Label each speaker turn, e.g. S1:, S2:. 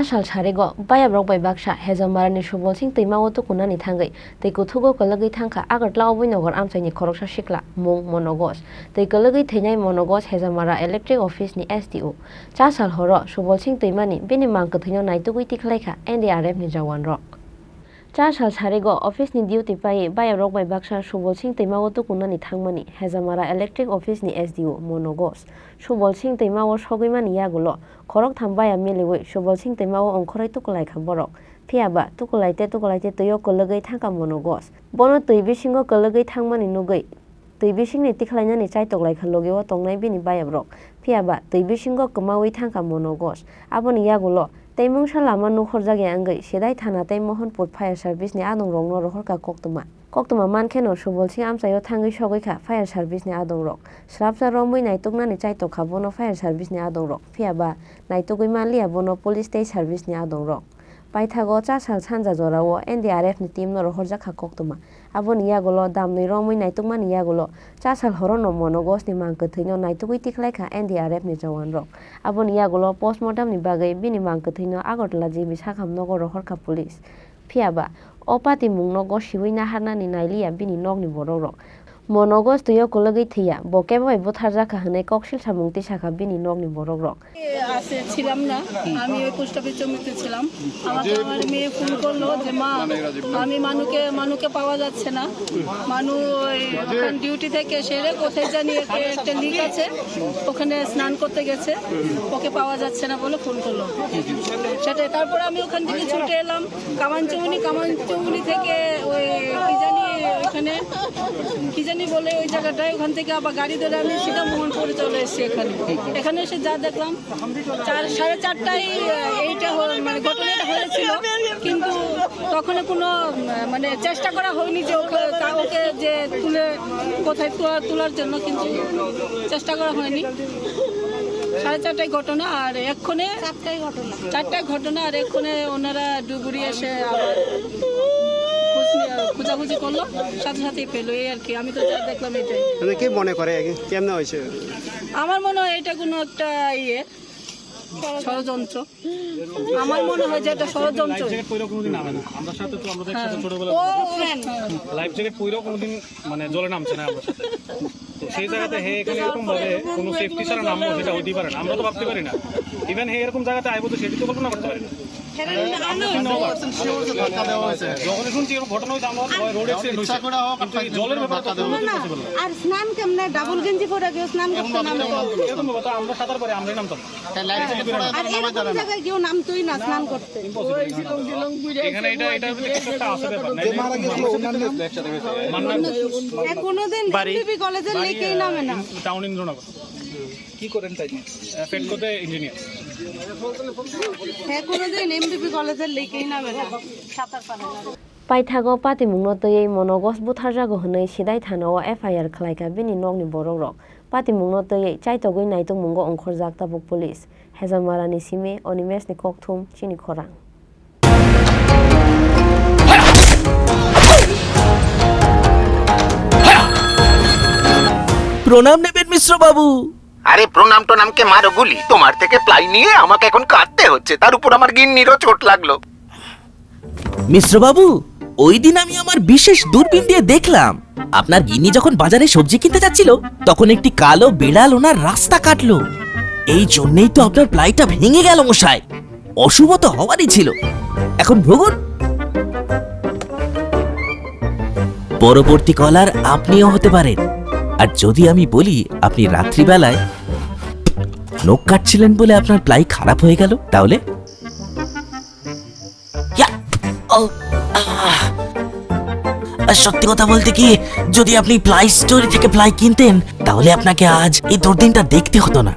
S1: साल सारेगो बाया ब्रक बाय बाक्सा हेजमारानि सुबल सिंह दैमाओ तुकुनानि थांगै तै कुथुगो कलगै थांखा आगरतला अबयनगर आमसाइनि खरकसा सिख्ला मुं मनगस तै कलगै थैनाय मनगस हेजमारा इलेक्ट्रिक अफिसनि एसडीओ साल हरो सुबल सिंह दैमानि बेनि मांको थैनो नायतुगै तिखलायखा एनडीआरएफ नि जवान रक साल सारेगो अफिसनि डिउटी पायै बाया ब्रक बाय बाक्सा सुबल सिंह दैमाओ तुकुनानि थांमनि हेजमारा इलेक्ट्रिक अफिसनि एसडीओ मनगस सुबल सिंह दैमाओ सगैमानि यागुलो खरक थांबाया मिलिवै सुबल सिंह दैमाओ अंखरै तुकुलायखा बरक फियाबा तुकुलायते तैयो कलगै थांखा मनगस बनो तै बिसिंगो कलगै थांमनि नुगै तै बिसिंनि तिखलायनानि चाइतकलायखा लगेओ तंनाय बिनि बाया ब्रक फियाबा तै बिसिंगो कमावै थांखा मनगस आबोनि यागुलो तैमुंसा लामा नखरजागे अंगै सेदाय थाना तै मोहनपुर फायार सार्भिसनि आदं रंनो रहरका कोक्तमा मानखेनो सुबल सिंह आमसायो थांगै सगैखा फायार सार्भिसनि आदं रक स्राबसा रमै नायतुकनानि चाइतकखा बनो फायार सार्भिसनि आदं रक फियाबा नायतुगै मानलिया बनो पुलिस तै सार्भिसनि आदं रक पाइथागो साल सानजा जराओ एनडीआरएफ नि टीम नो रहरजाखा कोक्तमा आबोनि यागुलो दामनै रमै नायतुकमानि यागुलो साल हरनो मनगसनि मांको थैनो नायतुगै तिखलायखा एनडीआरएफ नि जवान रक आबोनि यागुलो पोस्टमर्टम नि बागै बिनि मांको थैनो आगरतला जिबि साखामनगर रहरका पुलिस फियाबा अपाति मुंनो गसिबै नाहारनानि नायलिया बिनि नगनि बरक रक मनगस तैयो कलगै थैया बकेबाय बुथारजाखा हनै कक्सिल सामुंति शाखा बिनि नगनि बरक रक
S2: আসে ছিলাম না আমি ওই পোস্ট অফিস জমিতে ছিলাম আমাকে আমার মেয়ে ফোন করলো যে মা আমি মানুকে পাওয়া যাচ্ছে না মানু ওই ডিউটি থেকে সেরে কোথায় জানি একটা লিক আছে ওখানে স্নান করতে গেছে ওকে পাওয়া যাচ্ছে না বলে ফোন করলো সেটাই তারপরে আমি ওখান থেকে ছুটে এলাম কামানচৌনি থেকে ওই কি জানি বলে ওই জায়গাটায় ওখান থেকে আবার গাড়ি ধরে আমি সিধা মোহনপুরে চলে এসেছি এখানে এসে যা দেখলাম 4:30টায় এইটা মানে ঘটনাটা হয়েছিল কিন্তু তখন কোনো মানে চেষ্টা করা হয়নি যে ওকে যে কোথায় তোলার জন্য কিন্তু চেষ্টা করা হয়নি 4:30টায় ঘটনা আর এক্ষণে 4টায় ঘটনা আর এক্ষণে ওনারা ডুবুরি এসে আবার খোঁজাখুঁজি করলো সাথে পেলো এই আর কি আমি তো যা দেখলাম এটাই
S3: কি মনে করে কেমন হয়েছে
S2: আমার মনে হয় এটা কোনো একটা ষড়যন্ত্র আমার মনে হয় যে এটা ষড়যন্ত্র
S4: আমরা সাথে তো আমরা একসাথে ছোটবেলা লাইফ জ্যাকেট পইরাও কোনোদিন মানে জলে নামছে না আমরা সাথে তো সেই জায়গাতে হে এখানে এরকম ভাবে কোনো সেফটি ছাড়া নামবো সেটা হইতেই পারে না আমরা তো ভাবতে পারি না ইভেন হে এরকম জায়গাতে আইবো তো সেটি তো কল্পনা করতে পারি না যখন শুনছি এরকম ঘটনা হয়েছে আমরা রোড অ্যাক্সিডেন্ট হয়েছে কিন্তু এই জলের ব্যাপারটা
S5: আর স্নান কেমনে ডাবল গেঞ্জি পরে গিয়ে স্নান করতে নামে
S4: এরকম ব্যাপার আমরা সাঁতার পারি আমরাই নামতাম
S5: আর এরকম জায়গায় কেউ নামতোই না স্নান করতে
S4: এখানে এটা একটা আছে ব্যাপার
S5: কোনোদিন এমবিবি কলেজের লেকেই নামে না
S4: টাউন ইন্দ্রনগর কি করেন তাই ফেডকোতে ইঞ্জিনিয়ার
S5: কোনোদিন এমবিবি কলেজের লেকেই নামে না সাঁতার পারে না
S1: पाइथागो पाति मुंनो तयै मनगस बुथारजागो हनै सिदाय थानाव एफआईआर खलायखा बिनि नगनि बरक रक पाति मुंनो तयै चाइतगै नायतुक मुंगो अंखरजाक ताबुक पुलिस हेजमारानि सिमे अनिमेशनि ककथुम चिनि खरां
S6: প্রণাম নেবেন মিশ্র বাবু।
S7: আরে প্রণাম নামকে মারো গুলি, তোমার থেকে প্লাই নিয়ে আমাকে এখন কাটতে হচ্ছে, তার উপর আমার গিন্নিরও চোট লাগলো।
S6: মিশ্র বাবু, ওই দিন আমি আমার বিশেষ দূরবীন দিয়ে দেখলাম আপনার গিন্নি যখন বাজারে সবজি কিনতে যাচ্ছিল তখন একটি কালো বিড়াল ওনার রাস্তা কাটলো। এই জন্যই তো আপনার প্লাইটা ভেঙে গেল মশাই। অশুভ তো হওয়ারই ছিল। এখন ভোগুন। পরবর্তী কলার আপনিও হতে পারেন। আর যদি আমি বলি আপনি রাত্রিবেলায় নখ কাটছিলেন বলে আপনার প্লাই খারাপ হয়ে গেল, তাহলে সত্যি কথা বলতে কি, যদি আপনি প্লাই স্টোরি থেকে প্লাই কিনতেন তাহলে আপনাকে আজ এই দুর্দিনটা দেখতে হতো না।